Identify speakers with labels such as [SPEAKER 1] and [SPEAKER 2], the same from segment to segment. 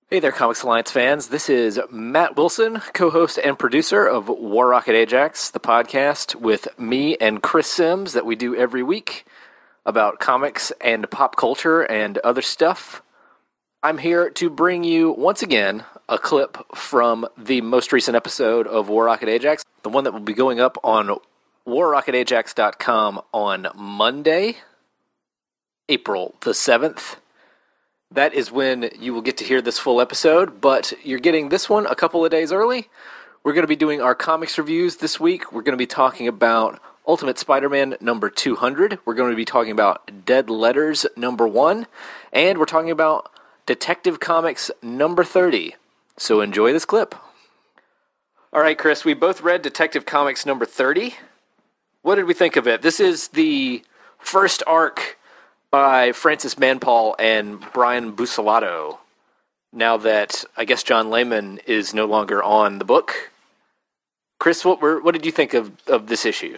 [SPEAKER 1] Hey there, Comics Alliance fans. This is Matt Wilson, co-host and producer of War Rocket Ajax, the podcast with me and Chris Sims that we do every week about comics and pop culture and other stuff. I'm here to bring you, once again, a clip from the most recent episode of War Rocket Ajax, the one that will be going up on warrocketajax.com on Monday, April the 7th. That is when you will get to hear this full episode, but you're getting this one a couple of days early. We're going to be doing our comics reviews this week. We're going to be talking about Ultimate Spider-Man number 200. We're going to be talking about Dead Letters number 1. And we're talking about Detective Comics number 30. So enjoy this clip. All right, Chris, we both read Detective Comics number 30. What did we think of it? This is the first arc by Francis Manapul and Brian Buccellato, now that I guess John Layman is no longer on the book. Chris, what did you think of this issue?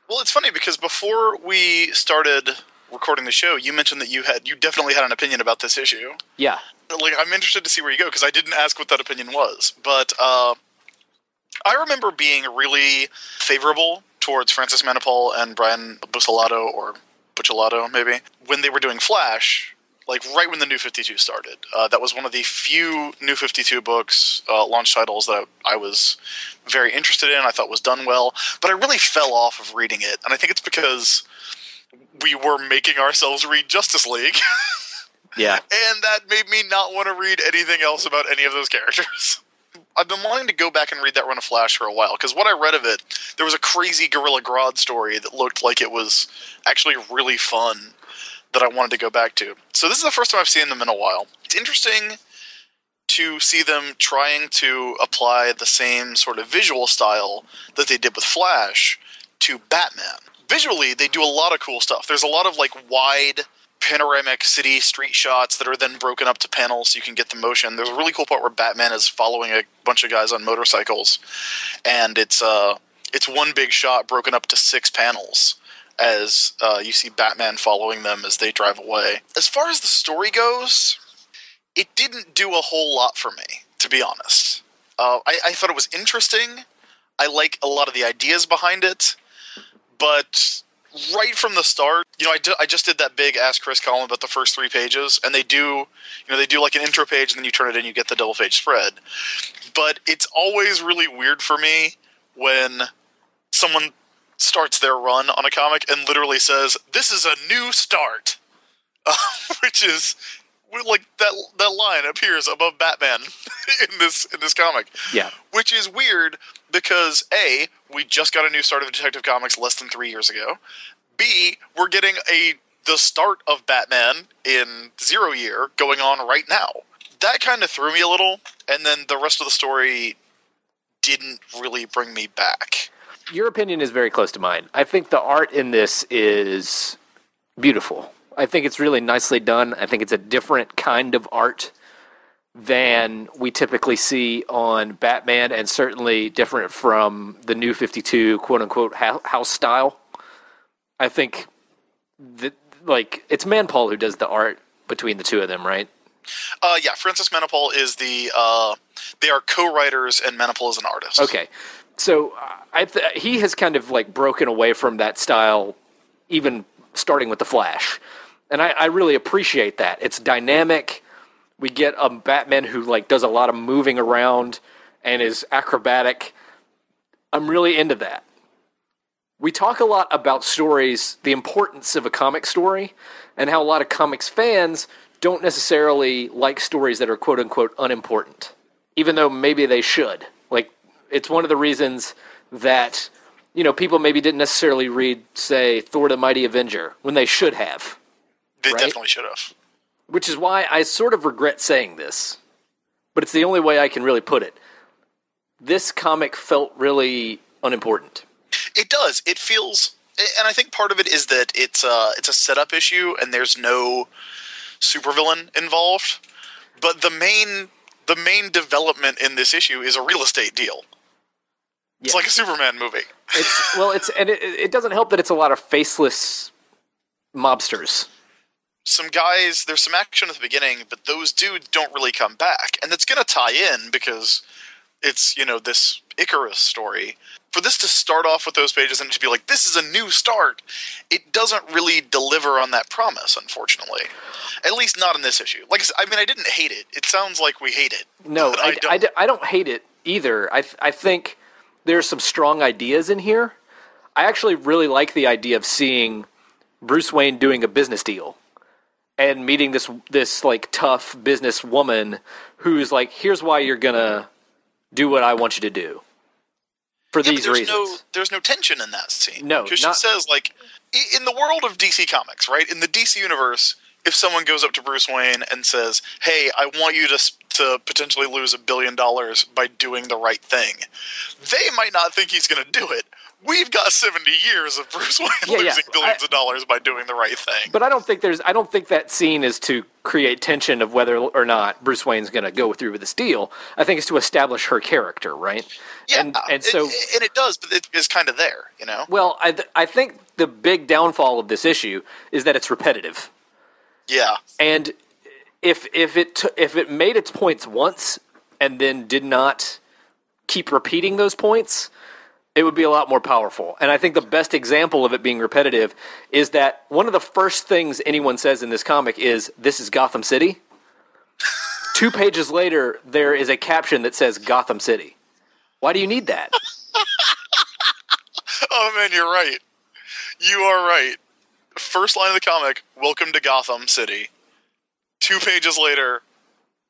[SPEAKER 2] Well, it's funny because before we started recording the show, you mentioned that you definitely had an opinion about this issue.
[SPEAKER 1] Yeah.
[SPEAKER 2] I'm interested to see where you go because I didn't ask what that opinion was. But I remember being really favorable towards Francis Manapul and Brian Buccellato, or Buccellato, maybe, when they were doing Flash, like right when the New 52 started. That was one of the few New 52 books, launch titles that I was very interested in, I thought was done well, but I really fell off of reading it, and I think it's because we were making ourselves read Justice League.
[SPEAKER 1] Yeah.
[SPEAKER 2] And that made me not want to read anything else about any of those characters. I've been wanting to go back and read that run of Flash for a while, because what I read of it, there was a crazy Gorilla Grodd story that looked like it was actually really fun that I wanted to go back to. So this is the first time I've seen them in a while. It's interesting to see them trying to apply the same sort of visual style that they did with Flash to Batman. Visually, they do a lot of cool stuff. There's a lot of wide panoramic city street shots that are then broken up to panels so you can get the motion. There's a really cool part where Batman is following a bunch of guys on motorcycles, and it's one big shot broken up to 6 panels as you see Batman following them as they drive away. As far as the story goes, it didn't do a whole lot for me, to be honest. I thought it was interesting. I like a lot of the ideas behind it, but right from the start, I just did that big Ask Chris column about the first 3 pages, and they do like an intro page, and then you turn it in, you get the double page spread. But it's always really weird for me when someone starts their run on a comic and literally says, "This is a new start," which is like that line appears above Batman in this comic.
[SPEAKER 1] Yeah.
[SPEAKER 2] Which is weird because A, we just got a new start of Detective Comics less than 3 years ago. B, we're getting the start of Batman in 0 year going on right now. That kind of threw me a little, and then the rest of the story didn't really bring me back.
[SPEAKER 1] Your opinion is very close to mine. I think the art in this is beautiful. I think it's really nicely done. I think it's a different kind of art than we typically see on Batman, and certainly different from the New 52 quote-unquote house style. I think that, it's Manapul who does the art between the two of them, right?
[SPEAKER 2] Yeah, Francis Manapul is they are co-writers, and Manapul is an artist.
[SPEAKER 1] Okay. So he has kind of broken away from that style, even starting with The Flash. And I really appreciate that. It's dynamic. We get a Batman who does a lot of moving around and is acrobatic. I'm really into that. We talk a lot about stories, the importance of a comic story, and how a lot of comics fans don't necessarily like stories that are quote-unquote unimportant, even though maybe they should. It's one of the reasons that, people maybe didn't necessarily read, say, Thor the Mighty Avenger, when they should have.
[SPEAKER 2] They
[SPEAKER 1] right?
[SPEAKER 2] definitely should have.
[SPEAKER 1] Which is why I sort of regret saying this, but it's the only way I can really put it. This comic felt really unimportant.
[SPEAKER 2] It does. It feels, and I think part of it is that it's a setup issue, and there's no supervillain involved. But the main development in this issue is a real estate deal. It's like a Superman movie.
[SPEAKER 1] It doesn't help that it's a lot of faceless mobsters.
[SPEAKER 2] some guys, there's some action at the beginning, but those dudes don't really come back. And that's going to tie in because it's, this Icarus story. For this to start off with those pages and to be like, this is a new start, it doesn't really deliver on that promise, unfortunately. At least not in this issue. Like I said, I didn't hate it. It sounds like we hate it.
[SPEAKER 1] No, I don't hate it either. I think there's some strong ideas in here. I actually really like the idea of seeing Bruce Wayne doing a business deal and meeting this like tough business woman who's like, here's why you're gonna do what I want you to do. For these reasons.
[SPEAKER 2] There's no tension in that scene.
[SPEAKER 1] No,
[SPEAKER 2] because she says, like, in the world of DC Comics, right? In the DC universe, if someone goes up to Bruce Wayne and says, "Hey, I want you to potentially lose $1 billion by doing the right thing," they might not think he's going to do it. We've got 70 years of Bruce Wayne losing billions of dollars by doing the right thing.
[SPEAKER 1] But I don't think that scene is to create tension of whether or not Bruce Wayne's going to go through with this deal. I think it's to establish her character, right?
[SPEAKER 2] Yeah, and it does, but it is kind of there,
[SPEAKER 1] Well, I think the big downfall of this issue is that it's repetitive.
[SPEAKER 2] Yeah.
[SPEAKER 1] And if it made its points once and then did not keep repeating those points, it would be a lot more powerful. And I think the best example of it being repetitive is that one of the first things anyone says in this comic is, "This is Gotham City." 2 pages later, there is a caption that says Gotham City. Why do you need that?
[SPEAKER 2] Oh, man, you're right. You are right. First line of the comic, "Welcome to Gotham City." 2 pages later,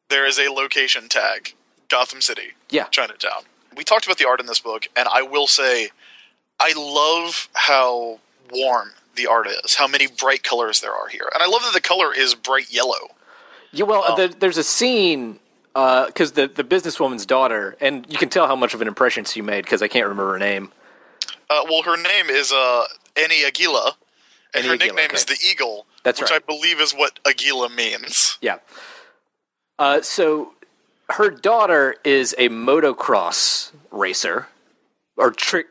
[SPEAKER 2] there is a location tag. Gotham City.
[SPEAKER 1] Yeah.
[SPEAKER 2] Chinatown. We talked about the art in this book, and I will say, I love how warm the art is, how many bright colors there are here. And I love that the color is bright yellow.
[SPEAKER 1] Yeah, well, there's a scene, because the businesswoman's daughter, and you can tell how much of an impression she made, because I can't remember her name.
[SPEAKER 2] Well, her name is Annie Aguila, and her nickname is the Eagle,
[SPEAKER 1] which
[SPEAKER 2] I believe is what Aguila means.
[SPEAKER 1] Yeah. So her daughter is a motocross racer, or trick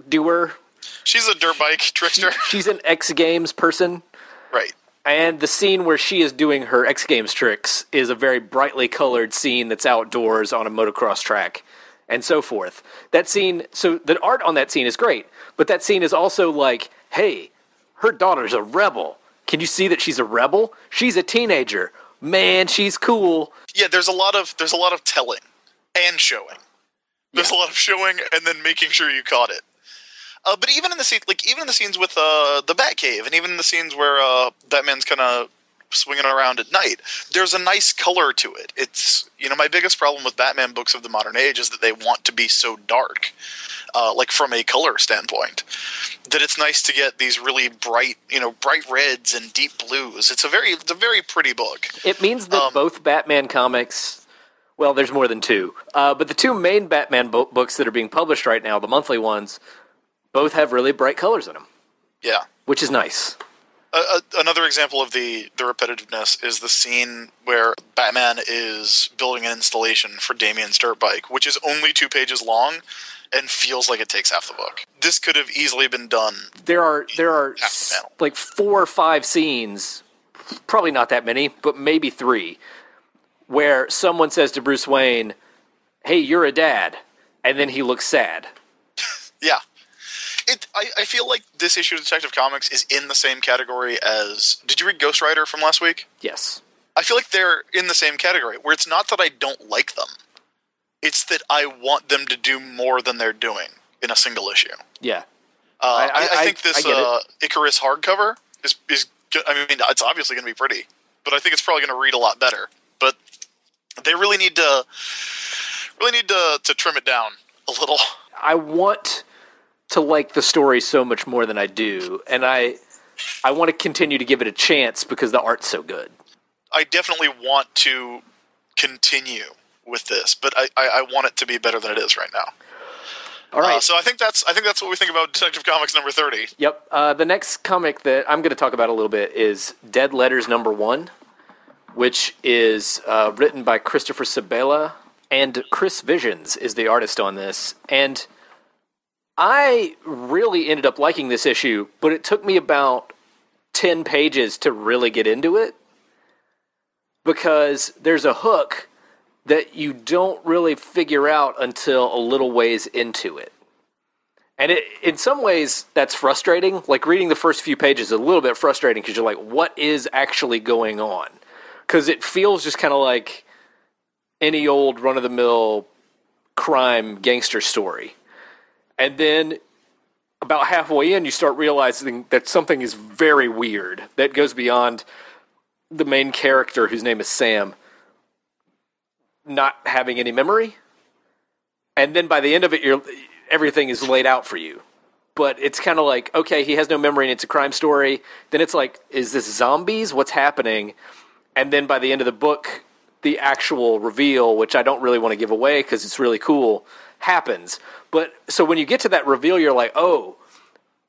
[SPEAKER 1] doer.
[SPEAKER 2] She's a dirt bike trickster.
[SPEAKER 1] She's an X Games person.
[SPEAKER 2] Right.
[SPEAKER 1] And the scene where she is doing her X Games tricks is a very brightly colored scene that's outdoors on a motocross track, and so forth. That scene, so the art on that scene is great, but that scene is also like, hey, her daughter's a rebel. Can you see that she's a rebel? She's a teenager. Man, she's cool.
[SPEAKER 2] Yeah, there's a lot of telling and showing. There's a lot of showing and then making sure you caught it. But even in the scenes with the Batcave, and even in the scenes where Batman's kind of swinging around at night, there's a nice color to it. It's, my biggest problem with Batman books of the modern age is that they want to be so dark, like from a color standpoint, that it's nice to get these really bright reds and deep blues. It's a very pretty book.
[SPEAKER 1] It means that both Batman comics, well, there's more than 2, but the 2 main Batman books that are being published right now, the monthly ones, both have really bright colors in them.
[SPEAKER 2] Yeah.
[SPEAKER 1] Which is nice.
[SPEAKER 2] Another example of the repetitiveness is the scene where Batman is building an installation for Damian's dirt bike, which is only 2 pages long and feels like it takes half the book. This could have easily been done.
[SPEAKER 1] There are like 4 or 5 scenes, probably not that many, but maybe 3, where someone says to Bruce Wayne, "Hey, you're a dad," and then he looks sad.
[SPEAKER 2] Yeah. I feel like this issue of Detective Comics is in the same category as... Did you read Ghost Rider from last week?
[SPEAKER 1] Yes.
[SPEAKER 2] I feel like they're in the same category, where it's not that I don't like them. It's that I want them to do more than they're doing in a single issue.
[SPEAKER 1] Yeah.
[SPEAKER 2] I think this Icarus hardcover is it's obviously going to be pretty, but I think it's probably going to read a lot better. But they really need to trim it down a little.
[SPEAKER 1] I want to like the story so much more than I do, and I want to continue to give it a chance because the art's so good.
[SPEAKER 2] I definitely want to continue with this, but I want it to be better than it is right now.
[SPEAKER 1] All right.
[SPEAKER 2] So I think that's what we think about Detective Comics number 30.
[SPEAKER 1] Yep. The next comic that I'm going to talk about a little bit is Dead Letters number 1, which is written by Christopher Sebela, and Chris Visions is the artist on this. And I really ended up liking this issue, but it took me about 10 pages to really get into it, because there's a hook that you don't really figure out until a little ways into it. And in some ways, that's frustrating. Like, reading the first few pages is a little bit frustrating because you're like, what is actually going on? Because it feels just kind of like any old run-of-the-mill crime gangster story. And then about halfway in, you start realizing that something is very weird that goes beyond the main character, whose name is Sam, not having any memory. And then by the end of it, everything is laid out for you. But it's kind of like, okay, he has no memory and it's a crime story. Then it's like, is this zombies? What's happening? And then by the end of the book, the actual reveal, which I don't really want to give away because it's really cool, happens. But so when you get to that reveal, you're like, oh,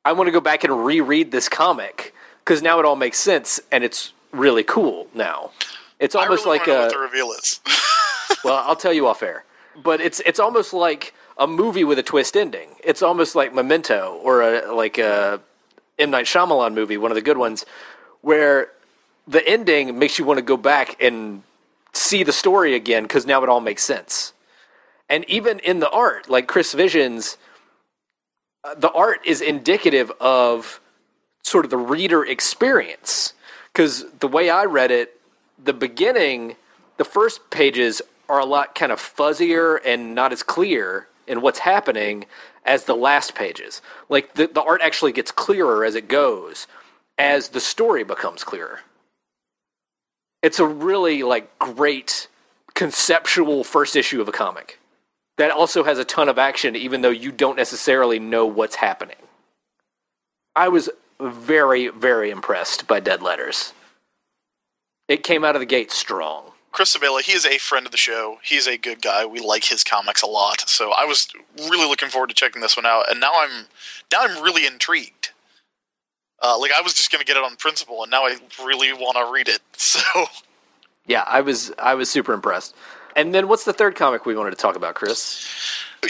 [SPEAKER 1] I want to go back and reread this comic because now it all makes sense and it's really cool now. It's almost like
[SPEAKER 2] what the reveal is.
[SPEAKER 1] Well, I'll tell you off air. But it's almost like a movie with a twist ending. It's almost like Memento or a M. Night Shyamalan movie, one of the good ones, where the ending makes you want to go back and see the story again because now it all makes sense. And even in the art, like Chris Vision's, the art is indicative of sort of the reader experience. Because the way I read it, the beginning, the first pages are a lot kind of fuzzier and not as clear in what's happening as the last pages. Like, the art actually gets clearer as it goes, as the story becomes clearer. It's a really, like, great conceptual first issue of a comic that also has a ton of action, even though you don't necessarily know what's happening. I was very, very impressed by Dead Letters. It came out of the gate strong.
[SPEAKER 2] Chris Sebela, he is a friend of the show. He's a good guy. We like his comics a lot. So I was really looking forward to checking this one out, and now I'm really intrigued. Like, I was just going to get it on principle, and now I really want to read it. So
[SPEAKER 1] yeah, I was super impressed. And then what's the third comic we wanted to talk about, Chris?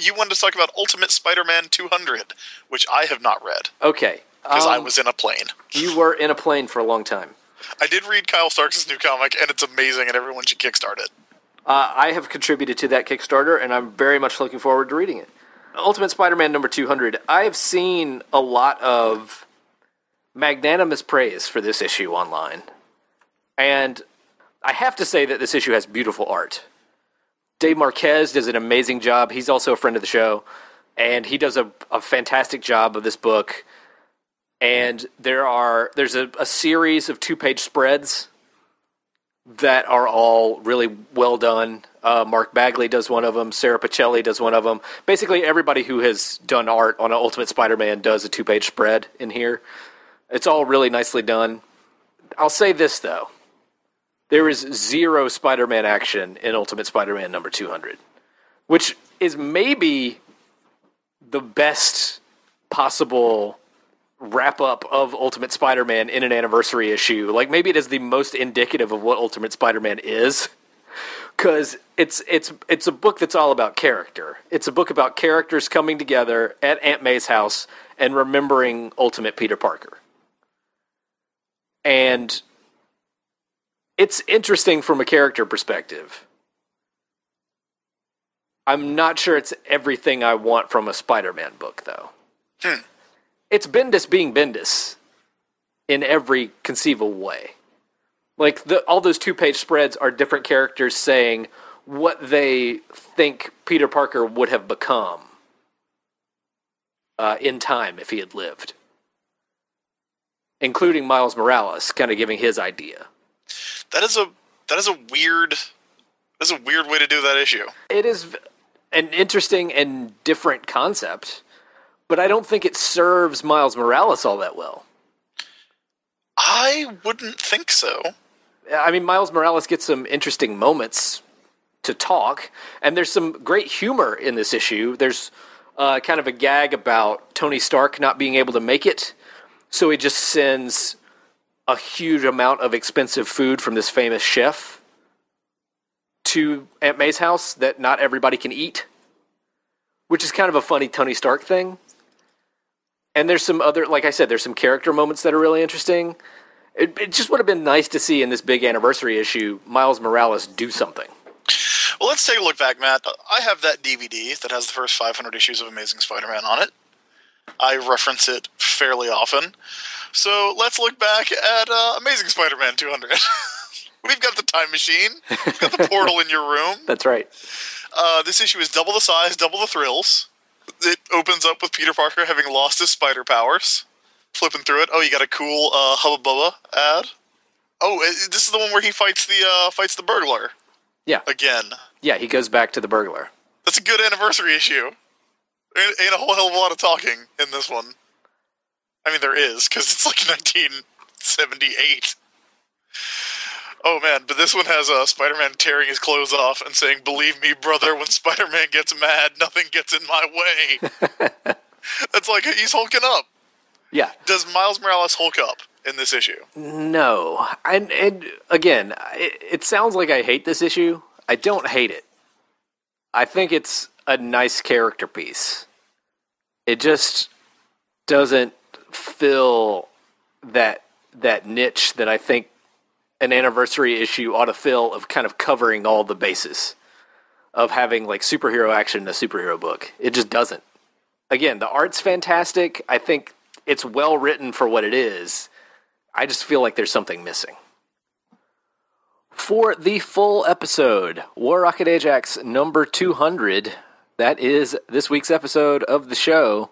[SPEAKER 2] You wanted to talk about Ultimate Spider-Man 200, which I have not read.
[SPEAKER 1] Okay.
[SPEAKER 2] Because I was in a plane.
[SPEAKER 1] You were in a plane for a long time.
[SPEAKER 2] I did read Kyle Starks' new comic, and it's amazing, and everyone should kickstart it.
[SPEAKER 1] I have contributed to that Kickstarter, and I'm very much looking forward to reading it. Ultimate Spider-Man number 200. I have seen a lot of magnanimous praise for this issue online. And I have to say that this issue has beautiful art. Dave Marquez does an amazing job. He's also a friend of the show, and he does a fantastic job of this book. And there's a series of 2-page spreads that are all really well done. Mark Bagley does one of them. Sarah Pacelli does one of them. Basically, everybody who has done art on an Ultimate Spider-Man does a 2-page spread in here. It's all really nicely done. I'll say this, though. There is zero Spider-Man action in Ultimate Spider-Man number 200, which is maybe the best possible wrap-up of Ultimate Spider-Man in an anniversary issue. Like, maybe it is the most indicative of what Ultimate Spider-Man is, because it's a book that's all about character. It's a book about characters coming together at Aunt May's house and remembering Ultimate Peter Parker. And it's interesting from a character perspective. I'm not sure it's everything I want from a Spider-Man book, though. It's Bendis being Bendis in every conceivable way. Like, all those 2-page spreads are different characters saying what they think Peter Parker would have become in time if he had lived. Including Miles Morales, kind of giving his idea.
[SPEAKER 2] That is a weird way to do that issue.
[SPEAKER 1] It is an interesting and different concept, but I don't think it serves Miles Morales all that well.
[SPEAKER 2] I wouldn't think so.
[SPEAKER 1] I mean, Miles Morales gets some interesting moments to talk, and there's some great humor in this issue. There's kind of a gag about Tony Stark not being able to make it, so he just sends a huge amount of expensive food from this famous chef to Aunt May's house that not everybody can eat, which is kind of a funny Tony Stark thing. And there's some other, like I said, there's some character moments that are really interesting. It just would have been nice to see in this big anniversary issue Miles Morales do something.
[SPEAKER 2] Well, let's take a look back, Matt. I have that DVD that has the first 500 issues of Amazing Spider-Man on it. I reference it fairly often. So let's look back at Amazing Spider-Man 200. We've got the time machine. We've got the portal in your room.
[SPEAKER 1] That's right.
[SPEAKER 2] This issue is double the size, double the thrills. It opens up with Peter Parker having lost his spider powers. Flipping through it. Oh, you got a cool Hubba Bubba ad. Oh, this is the one where he fights the burglar.
[SPEAKER 1] Yeah.
[SPEAKER 2] Again.
[SPEAKER 1] Yeah, he goes back to the burglar. That's
[SPEAKER 2] a good anniversary issue. Ain't a whole hell of a lot of talking in this one. I mean, there is, because it's like 1978. Oh, man, but this one has Spider-Man tearing his clothes off and saying, "Believe me, brother, when Spider-Man gets mad, nothing gets in my way." That's like, he's hulking up.
[SPEAKER 1] Yeah.
[SPEAKER 2] Does Miles Morales hulk up in this issue?
[SPEAKER 1] No. And again, it sounds like I hate this issue. I don't hate it. I think it's a nice character piece. It just doesn't fill that niche that I think an anniversary issue ought to fill, of kind of covering all the bases of having like superhero action in a superhero book. It just doesn't. Again, the art's fantastic. I think it's well written for what it is. I just feel like there's something missing. For the full episode, War Rocket Ajax number 200, that is this week's episode of the show.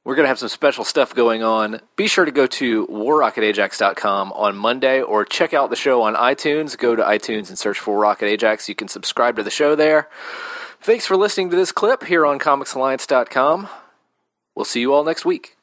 [SPEAKER 1] We're going to have some special stuff going on. Be sure to go to warrocketajax.com on Monday or check out the show on iTunes. Go to iTunes and search for Rocket Ajax. You can subscribe to the show there. Thanks for listening to this clip here on comicsalliance.com. We'll see you all next week.